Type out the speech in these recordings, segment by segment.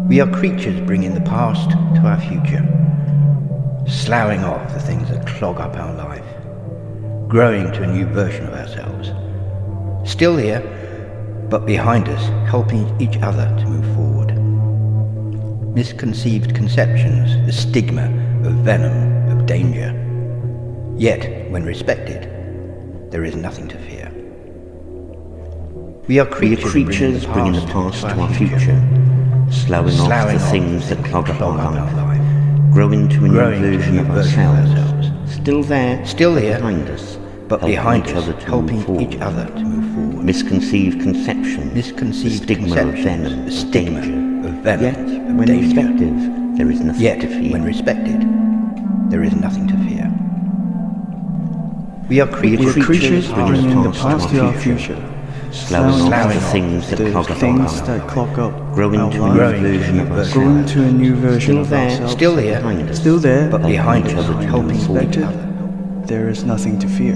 We are creatures bringing the past to our future, sloughing off the things that clog up our life, growing to a new version of ourselves. Still here, but behind us, helping each other to move forward. Misconceived conceptions, the stigma of venom, of danger. Yet, when respected, there is nothing to fear. We are creatures bringing the past to our future, sloughing off the things that clog up our life, growing to a new version of ourselves. Still there, behind us, but behind us, helping each other to move forward. Misconceived conceptions, the stigma of venom, of danger. Yet, when respected, there is nothing to fear. When respected, there is nothing to fear. We are creatures bringing the past to our future, sloughing off the things that clog up, growing to a new version of ourselves. Still there, but behind us, helping each other. There is nothing to fear.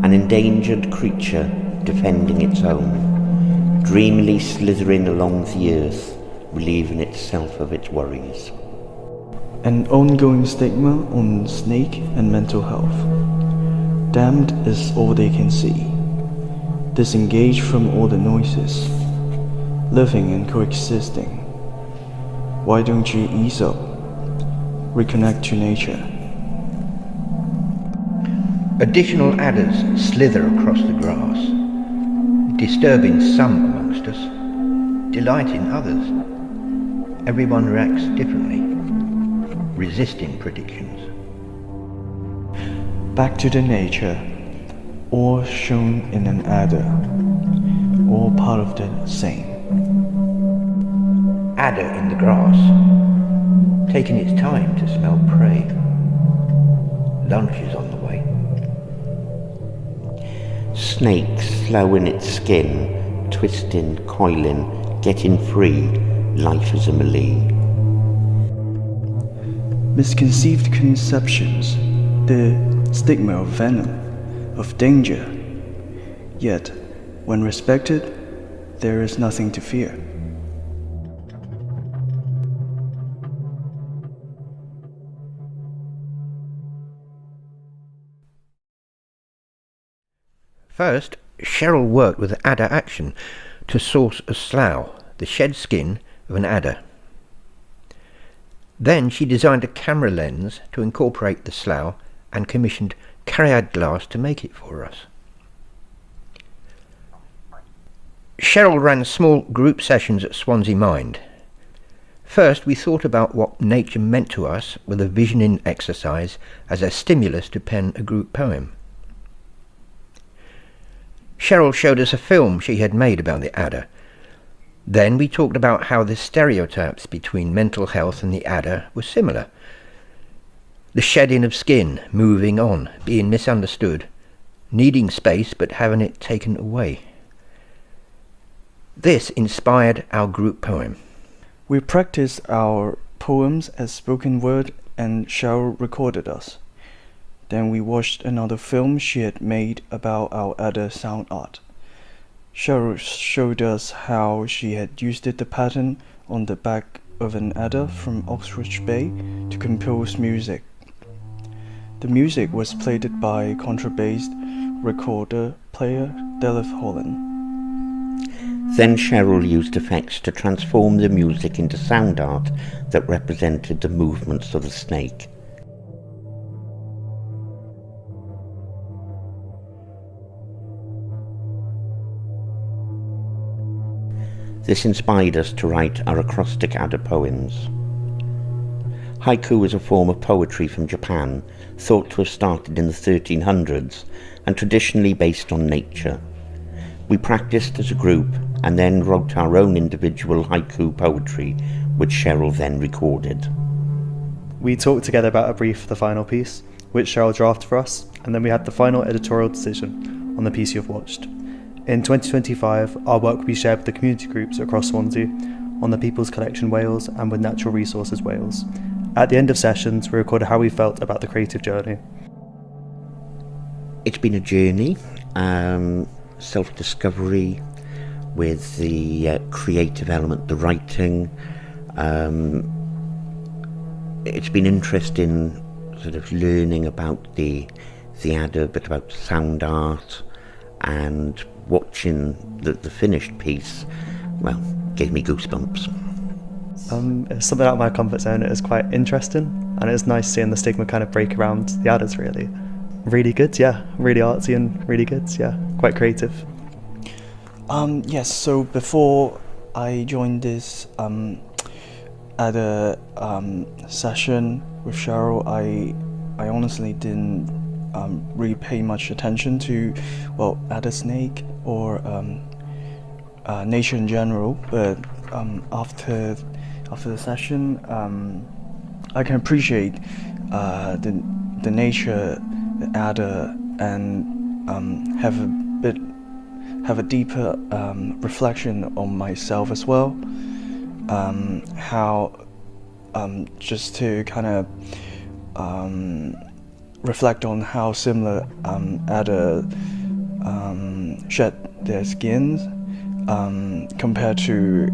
An endangered creature defending its own, dreamily slithering along the earth, relieving itself of its worries. An ongoing stigma on snake and mental health. Damned is all they can see, disengaged from all the noises, living and coexisting. Why don't you ease up, reconnect to nature? Additional adders slither across the grass, disturbing some amongst us, delighting others. Everyone reacts differently, resisting predictions. Back to the nature, all shown in an adder, all part of the same. Adder in the grass, taking its time to smell prey. Lunch is on the way. Snake sloughing its skin, twisting, coiling, getting free, life is a melee. Misconceived conceptions, the stigma of venom, of danger. Yet, when respected, there is nothing to fear. First, Cheryl worked with adder action to source a slough, the shed skin of an adder. Then she designed a camera lens to incorporate the slough and commissioned Cariad glass to make it for us. Cheryl ran small group sessions at Swansea Mind. First, we thought about what nature meant to us with a visioning exercise as a stimulus to pen a group poem. Cheryl showed us a film she had made about the adder. Then we talked about how the stereotypes between mental health and the adder were similar. The shedding of skin, moving on, being misunderstood, needing space but having it taken away. This inspired our group poem. We practiced our poems as spoken word and Cheryl recorded us. Then we watched another film she had made about our adder sound art. Cheryl showed us how she had used the pattern on the back of an adder from Oxford Bay to compose music. The music was played by contrabass recorder player Delph Holland. Then Cheryl used effects to transform the music into sound art that represented the movements of the snake. This inspired us to write our acrostic adder poems. Haiku is a form of poetry from Japan, thought to have started in the 1300s and traditionally based on nature. We practiced as a group and then wrote our own individual haiku poetry, which Cheryl then recorded. We talked together about a brief for the final piece, which Cheryl drafted for us, and then we had the final editorial decision on the piece you've watched. In 2025, our work will be shared with the community groups across Swansea, on the People's Collection Wales and with Natural Resources Wales. At the end of sessions, we recorded how we felt about the creative journey. It's been a journey, self-discovery, with the creative element, the writing. It's been interesting sort of learning about the Ada, but about sound art, and watching the finished piece, well, gave me goosebumps. It's something out of my comfort zone. It was quite interesting, and it was nice seeing the stigma kind of break around the Adas, really. Really good, yeah. Really artsy and really good, yeah. Quite creative. Yes, so before I joined this Ada session with Cheryl, I honestly didn't really pay much attention to, well, Ada Snake or nature in general, but after the session, I can appreciate the nature, the Ada, and have a deeper reflection on myself as well. How just to kind of reflect on how similar Ada shed their skins compared to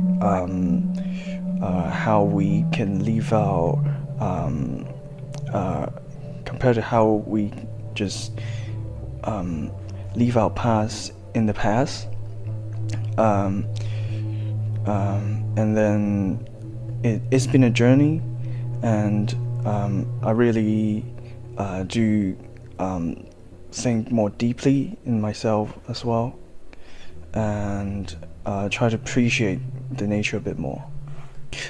how we can leave our compared to how we just leave our past in the past, and then it's been a journey, and I really do think more deeply in myself as well, and try to appreciate the nature a bit more.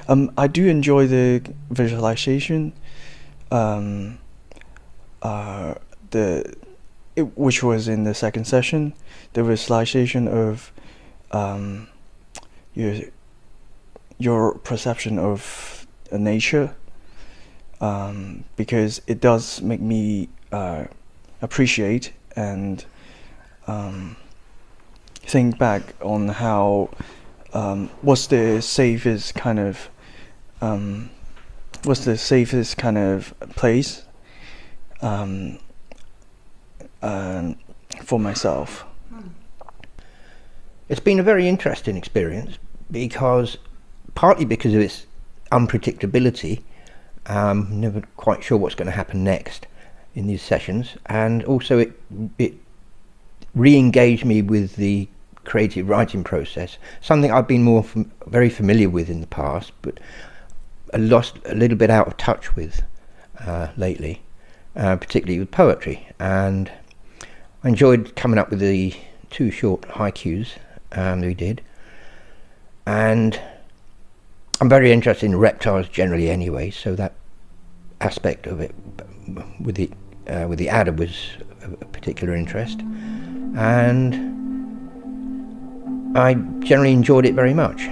I do enjoy the visualization, which was in the second session, the visualization of your perception of nature, because it does make me appreciate and think back on how what's the safest kind of place for myself. It's been a very interesting experience partly because of its unpredictability. Never quite sure what's going to happen next in these sessions, and also it re-engaged me with the creative writing process, something I've been very familiar with in the past, but lost a little bit out of touch with lately, particularly with poetry. And I enjoyed coming up with the 2 short haikus we did, and I'm very interested in reptiles generally anyway, so that aspect of it with the Ada was of particular interest, and I generally enjoyed it very much.